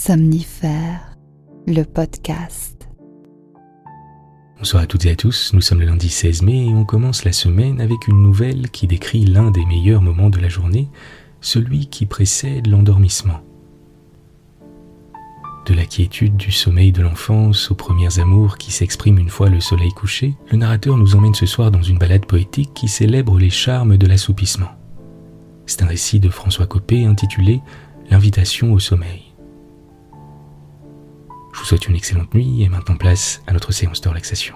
Somnifère, le podcast. Bonsoir à toutes et à tous, nous sommes le lundi 16 mai et on commence la semaine avec une nouvelle qui décrit l'un des meilleurs moments de la journée, celui qui précède l'endormissement. De la quiétude du sommeil de l'enfance aux premières amours qui s'expriment une fois le soleil couché, le narrateur nous emmène ce soir dans une balade poétique qui célèbre les charmes de l'assoupissement. C'est un récit de François Coppée intitulé « L'invitation au sommeil ». Je vous souhaite une excellente nuit et maintenant place à notre séance de relaxation.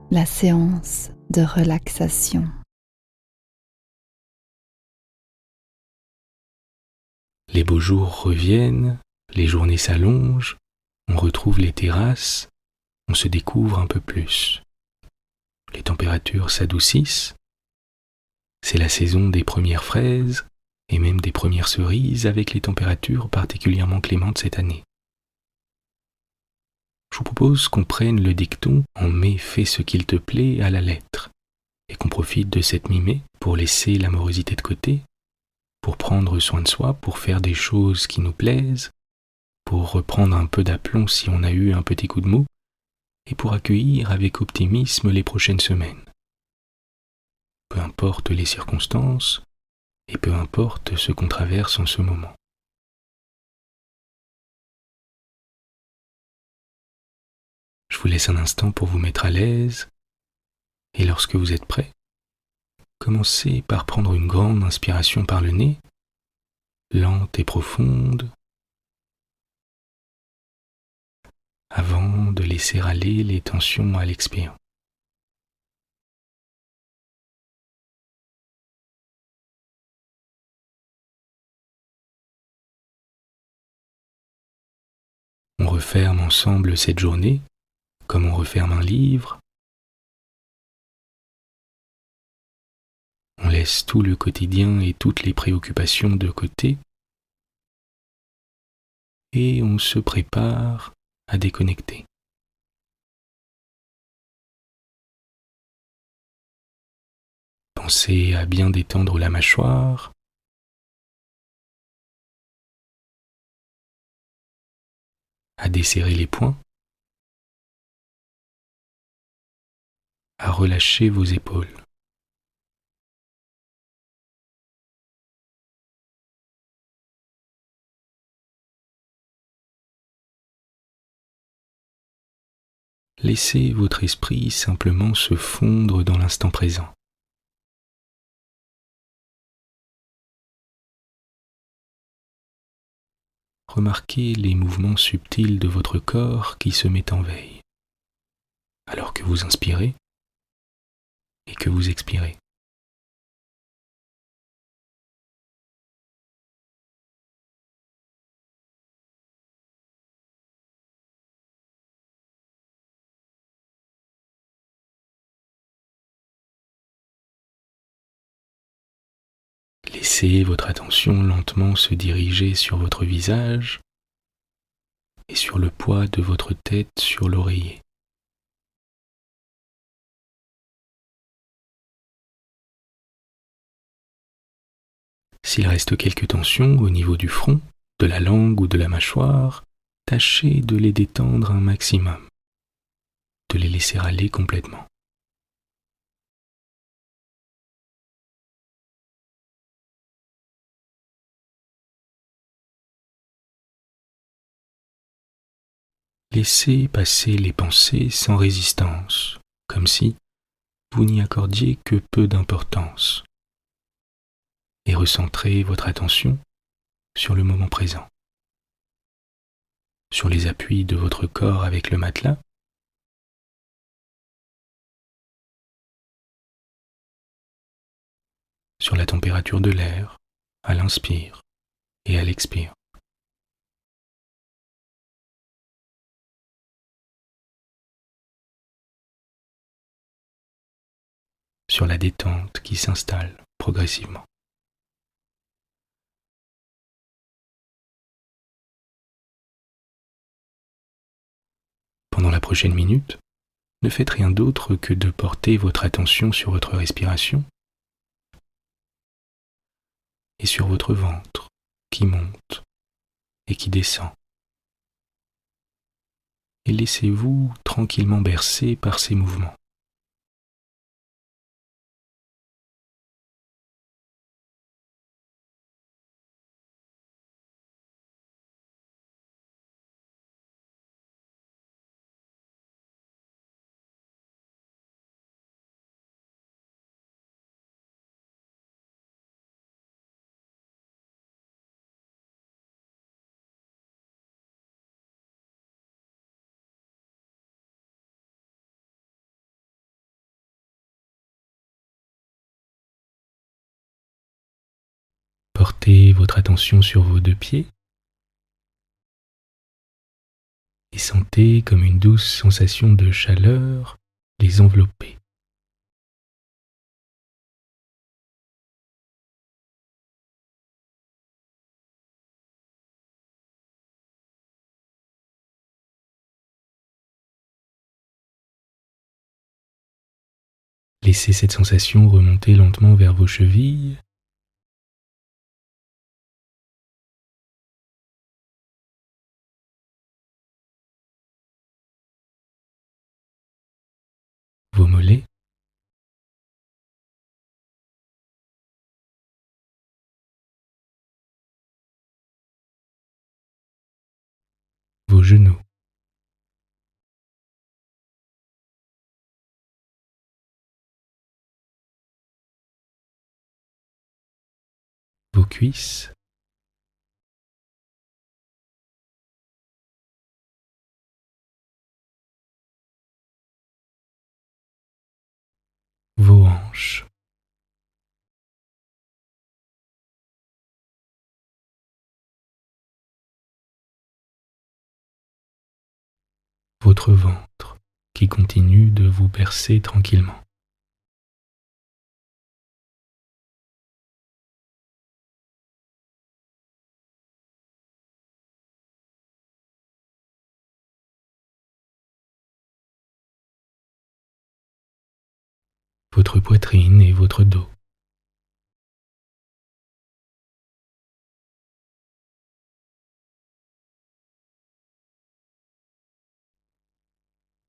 La séance de relaxation. Les beaux jours reviennent, les journées s'allongent, on retrouve les terrasses, on se découvre un peu plus. Les températures s'adoucissent, c'est la saison des premières fraises et même des premières cerises avec les températures particulièrement clémentes cette année. Je vous propose qu'on prenne le dicton « En mai, fais ce qu'il te plaît » à la lettre et qu'on profite de cette mi-mai pour laisser l'amorosité de côté, pour prendre soin de soi, pour faire des choses qui nous plaisent, pour reprendre un peu d'aplomb si on a eu un petit coup de mou et pour accueillir avec optimisme les prochaines semaines. Peu importe les circonstances et peu importe ce qu'on traverse en ce moment. Je vous laisse un instant pour vous mettre à l'aise et lorsque vous êtes prêt, commencez par prendre une grande inspiration par le nez, lente et profonde, avant de laisser aller les tensions à l'expiration. On referme ensemble cette journée, comme on referme un livre. On laisse tout le quotidien et toutes les préoccupations de côté et on se prépare à déconnecter. Pensez à bien détendre la mâchoire, à desserrer les poings, à relâcher vos épaules. Laissez votre esprit simplement se fondre dans l'instant présent. Remarquez les mouvements subtils de votre corps qui se met en veille, alors que vous inspirez et que vous expirez. Laissez votre attention lentement se diriger sur votre visage et sur le poids de votre tête sur l'oreiller. S'il reste quelques tensions au niveau du front, de la langue ou de la mâchoire, tâchez de les détendre un maximum, de les laisser aller complètement. Laissez passer les pensées sans résistance, comme si vous n'y accordiez que peu d'importance, et recentrez votre attention sur le moment présent, sur les appuis de votre corps avec le matelas, sur la température de l'air à l'inspire et à l'expire. Sur la détente qui s'installe progressivement. Pendant la prochaine minute, ne faites rien d'autre que de porter votre attention sur votre respiration et sur votre ventre qui monte et qui descend. Et laissez-vous tranquillement bercer par ces mouvements. Portez votre attention sur vos deux pieds et sentez comme une douce sensation de chaleur les envelopper. Laissez cette sensation remonter lentement vers vos chevilles, vos mollets, vos genoux, vos cuisses, vos hanches, votre ventre qui continue de vous bercer tranquillement. Votre poitrine et votre dos.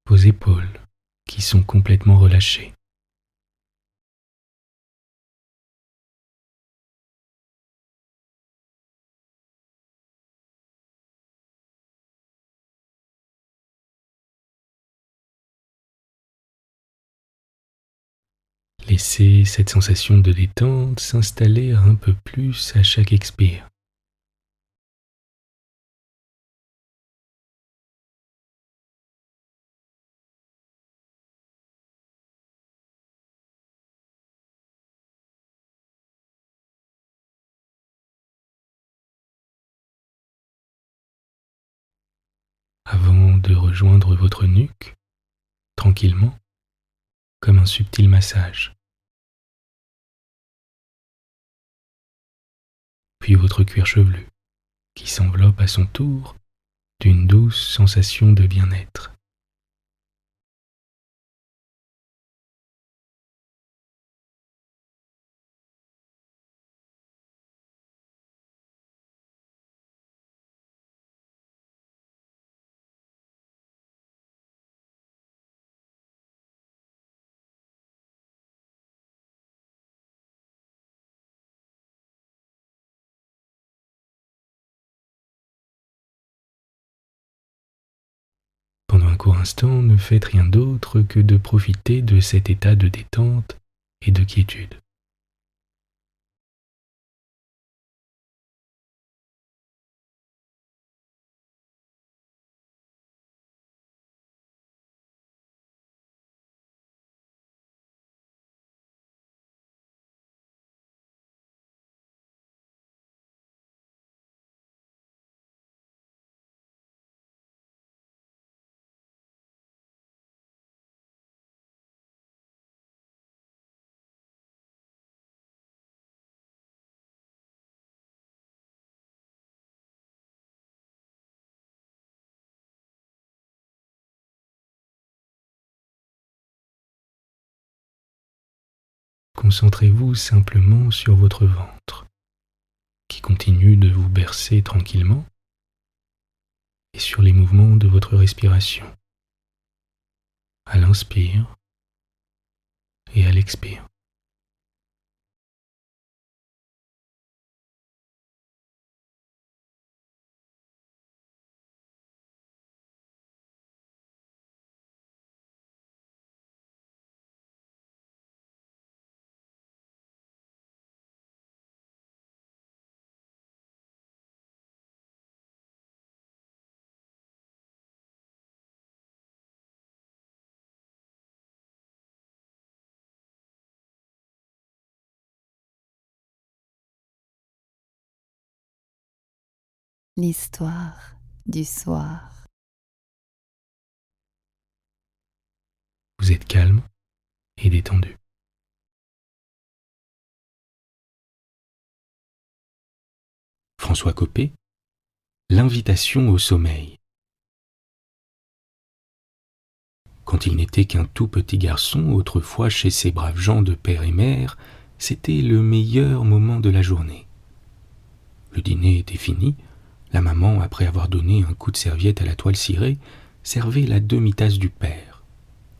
Vos épaules qui sont complètement relâchées. Laissez cette sensation de détente s'installer un peu plus à chaque expire. Avant de rejoindre votre nuque, tranquillement, comme un subtil massage. Puis votre cuir chevelu, qui s'enveloppe à son tour d'une douce sensation de bien-être. Pendant un court instant, ne faites rien d'autre que de profiter de cet état de détente et de quiétude. Concentrez-vous simplement sur votre ventre, qui continue de vous bercer tranquillement, et sur les mouvements de votre respiration, à l'inspire et à l'expire. L'histoire du soir. Vous êtes calme et détendu. François Coppée, l'invitation au sommeil. Quand il n'était qu'un tout petit garçon, autrefois chez ces braves gens de père et mère, c'était le meilleur moment de la journée. Le dîner était fini, la maman, après avoir donné un coup de serviette à la toile cirée, servait la demi-tasse du père.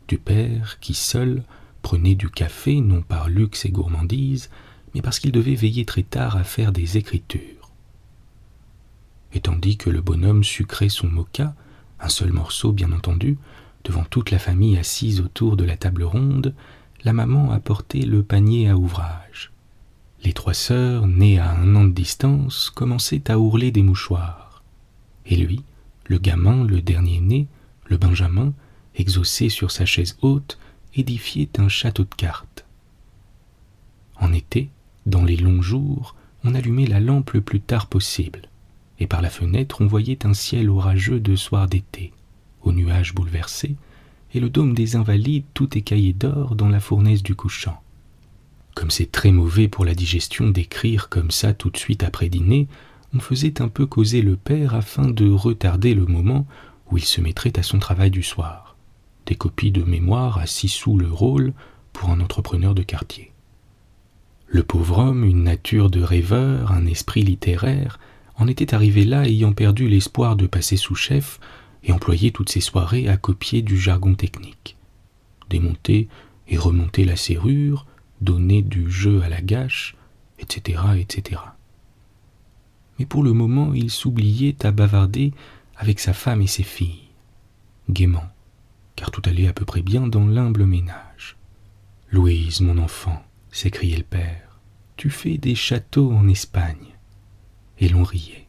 Du père qui, seul, prenait du café, non par luxe et gourmandise, mais parce qu'il devait veiller très tard à faire des écritures. Et tandis que le bonhomme sucrait son moka, un seul morceau bien entendu, devant toute la famille assise autour de la table ronde, la maman apportait le panier à ouvrage. Les 3 sœurs, nées à 1 an de distance, commençaient à ourler des mouchoirs. Et lui, le gamin, le dernier né, le Benjamin, exaucé sur sa chaise haute, édifiait un château de cartes. En été, dans les longs jours, on allumait la lampe le plus tard possible, et par la fenêtre on voyait un ciel orageux de soir d'été, aux nuages bouleversés, et le dôme des Invalides tout écaillé d'or dans la fournaise du couchant. Comme c'est très mauvais pour la digestion d'écrire comme ça tout de suite après dîner, on faisait un peu causer le père afin de retarder le moment où il se mettrait à son travail du soir. Des copies de mémoire à 6 sous le rôle pour un entrepreneur de quartier. Le pauvre homme, une nature de rêveur, un esprit littéraire, en était arrivé là ayant perdu l'espoir de passer sous-chef et employait toutes ses soirées à copier du jargon technique. Démonter et remonter la serrure, donner du jeu à la gâche, etc., etc. Mais pour le moment, il s'oubliait à bavarder avec sa femme et ses filles, gaiement, car tout allait à peu près bien dans l'humble ménage. « Louise, mon enfant, s'écriait le père, tu fais des châteaux en Espagne. » Et l'on riait.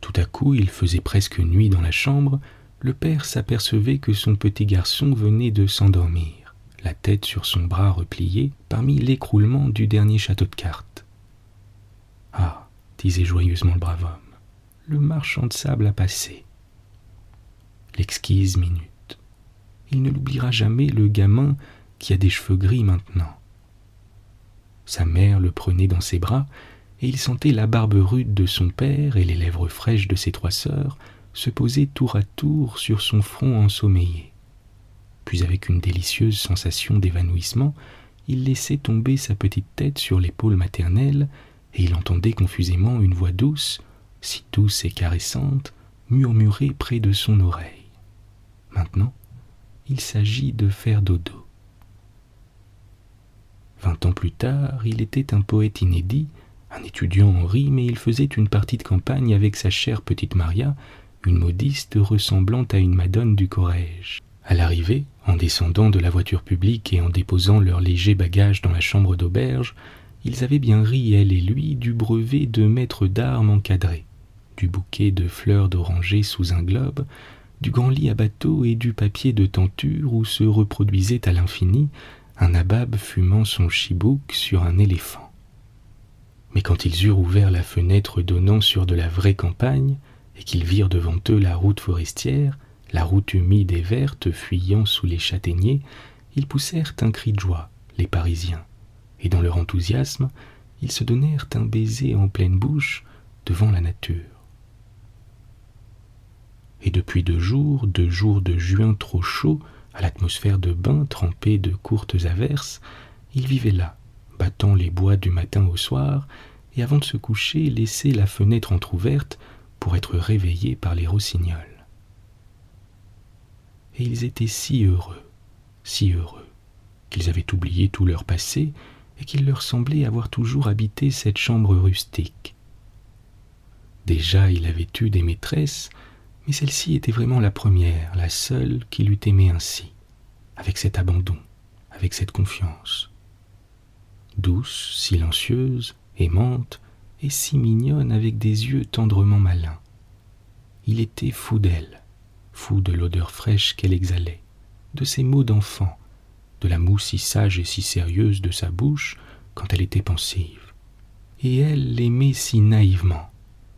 Tout à coup, il faisait presque nuit dans la chambre, le père s'apercevait que son petit garçon venait de s'endormir, la tête sur son bras replié, parmi l'écroulement du dernier château de cartes. « Ah, disait joyeusement le brave homme, le marchand de sable a passé. » L'exquise minute. Il ne l'oubliera jamais, le gamin qui a des cheveux gris maintenant. Sa mère le prenait dans ses bras, et il sentait la barbe rude de son père et les lèvres fraîches de ses 3 sœurs se poser tour à tour sur son front ensommeillé. Puis avec une délicieuse sensation d'évanouissement, il laissait tomber sa petite tête sur l'épaule maternelle, et il entendait confusément une voix douce, si douce et caressante, murmurer près de son oreille. Maintenant, il s'agit de faire dodo. 20 ans plus tard, il était un poète inédit, un étudiant en rime, et il faisait une partie de campagne avec sa chère petite Maria, une modiste ressemblant à une madone du Corrège. À l'arrivée, en descendant de la voiture publique et en déposant leurs légers bagages dans la chambre d'auberge, ils avaient bien ri, elle et lui, du brevet de maître d'armes encadré, du bouquet de fleurs d'oranger sous un globe, du grand lit à bateau et du papier de tenture où se reproduisait à l'infini un nabab fumant son chibouk sur un éléphant. Mais quand ils eurent ouvert la fenêtre donnant sur de la vraie campagne, et qu'ils virent devant eux la route forestière, la route humide et verte fuyant sous les châtaigniers, ils poussèrent un cri de joie, les Parisiens, et dans leur enthousiasme, ils se donnèrent un baiser en pleine bouche devant la nature. Et depuis 2 jours de juin trop chauds, à l'atmosphère de bain trempée de courtes averses, il vivait là, battant les bois du matin au soir, et avant de se coucher, laissait la fenêtre entr'ouverte pour être réveillés par les rossignols. Et ils étaient si heureux, qu'ils avaient oublié tout leur passé et qu'il leur semblait avoir toujours habité cette chambre rustique. Déjà, il avait eu des maîtresses, mais celle-ci était vraiment la première, la seule qui l'eût aimé ainsi, avec cet abandon, avec cette confiance. Douce, silencieuse, aimante, et si mignonne avec des yeux tendrement malins. Il était fou d'elle, fou de l'odeur fraîche qu'elle exhalait, de ses mots d'enfant, de la moue si sage et si sérieuse de sa bouche quand elle était pensive. Et elle l'aimait si naïvement,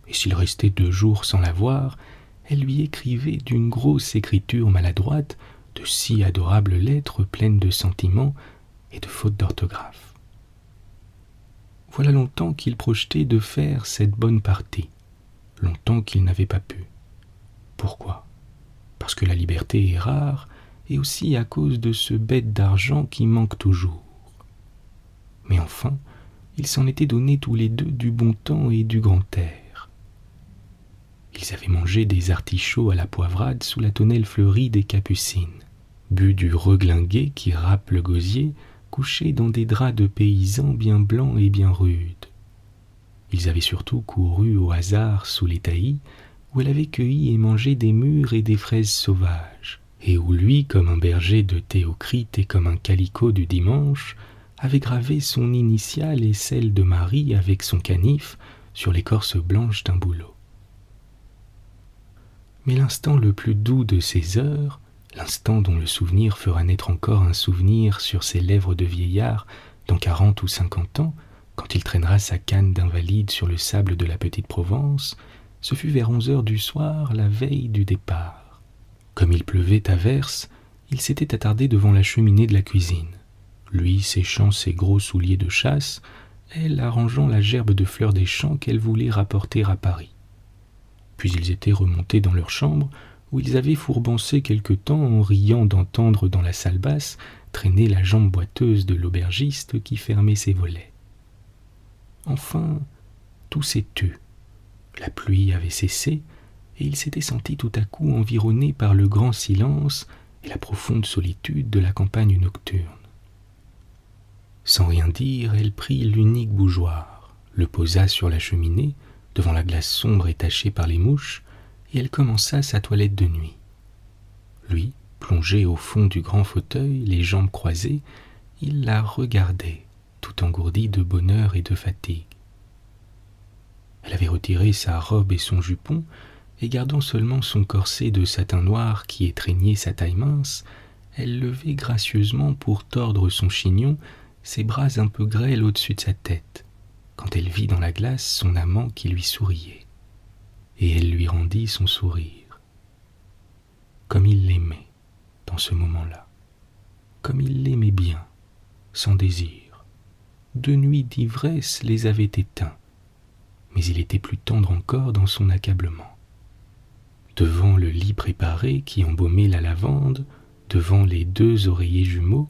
et s'il restait 2 jours sans la voir, elle lui écrivait d'une grosse écriture maladroite de si adorables lettres pleines de sentiments et de fautes d'orthographe. Voilà longtemps qu'il projetait de faire cette bonne partie, longtemps qu'il n'avait pas pu. Pourquoi ? Parce que la liberté est rare, et aussi à cause de ce bête d'argent qui manque toujours. Mais enfin, ils s'en étaient donnés tous les deux du bon temps et du grand air. Ils avaient mangé des artichauts à la poivrade sous la tonnelle fleurie des Capucines, bu du reglingué qui râpe le gosier, couchés dans des draps de paysans bien blancs et bien rudes. Ils avaient surtout couru au hasard sous les taillis, où elle avait cueilli et mangé des mûres et des fraises sauvages, et où lui, comme un berger de Théocrite et comme un calicot du dimanche, avait gravé son initiale et celle de Marie avec son canif sur l'écorce blanche d'un bouleau. Mais l'instant le plus doux de ces heures, l'instant dont le souvenir fera naître encore un souvenir sur ses lèvres de vieillard dans 40 ou 50 ans, quand il traînera sa canne d'invalide sur le sable de la petite Provence, ce fut vers 11 heures du soir, la veille du départ. Comme il pleuvait à verse, il s'était attardé devant la cheminée de la cuisine, lui séchant ses gros souliers de chasse, elle arrangeant la gerbe de fleurs des champs qu'elle voulait rapporter à Paris. Puis ils étaient remontés dans leur chambre, où ils avaient fourbancé quelque temps en riant d'entendre dans la salle basse traîner la jambe boiteuse de l'aubergiste qui fermait ses volets. Enfin, tout s'est tu. La pluie avait cessé, et il s'était senti tout à coup environné par le grand silence et la profonde solitude de la campagne nocturne. Sans rien dire, elle prit l'unique bougeoir, le posa sur la cheminée, devant la glace sombre et tachée par les mouches, et elle commença sa toilette de nuit. Lui, plongé au fond du grand fauteuil, les jambes croisées, il la regardait, tout engourdi de bonheur et de fatigue. Elle avait retiré sa robe et son jupon, et gardant seulement son corset de satin noir qui étreignait sa taille mince, elle levait gracieusement pour tordre son chignon, ses bras un peu grêles au-dessus de sa tête, quand elle vit dans la glace son amant qui lui souriait. Et elle lui rendit son sourire. Comme il l'aimait, dans ce moment-là. Comme il l'aimait bien, sans désir. 2 nuits d'ivresse les avaient éteints, mais il était plus tendre encore dans son accablement. Devant le lit préparé qui embaumait la lavande, devant les 2 oreillers jumeaux,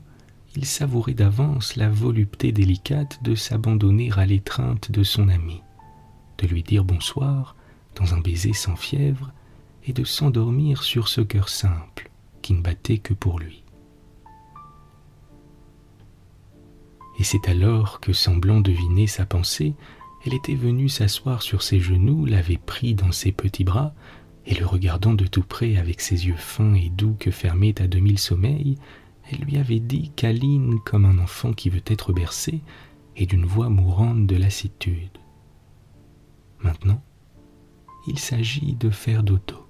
il savourait d'avance la volupté délicate de s'abandonner à l'étreinte de son ami, de lui dire bonsoir dans un baiser sans fièvre et de s'endormir sur ce cœur simple qui ne battait que pour lui. Et c'est alors que, semblant deviner sa pensée, elle était venue s'asseoir sur ses genoux, l'avait pris dans ses petits bras, et le regardant de tout près avec ses yeux fins et doux que fermait à demi le sommeil, elle lui avait dit câline comme un enfant qui veut être bercé, et d'une voix mourante de lassitude. Maintenant, il s'agit de faire dodo.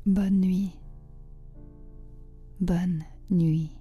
Bonne nuit. Bonne nuit.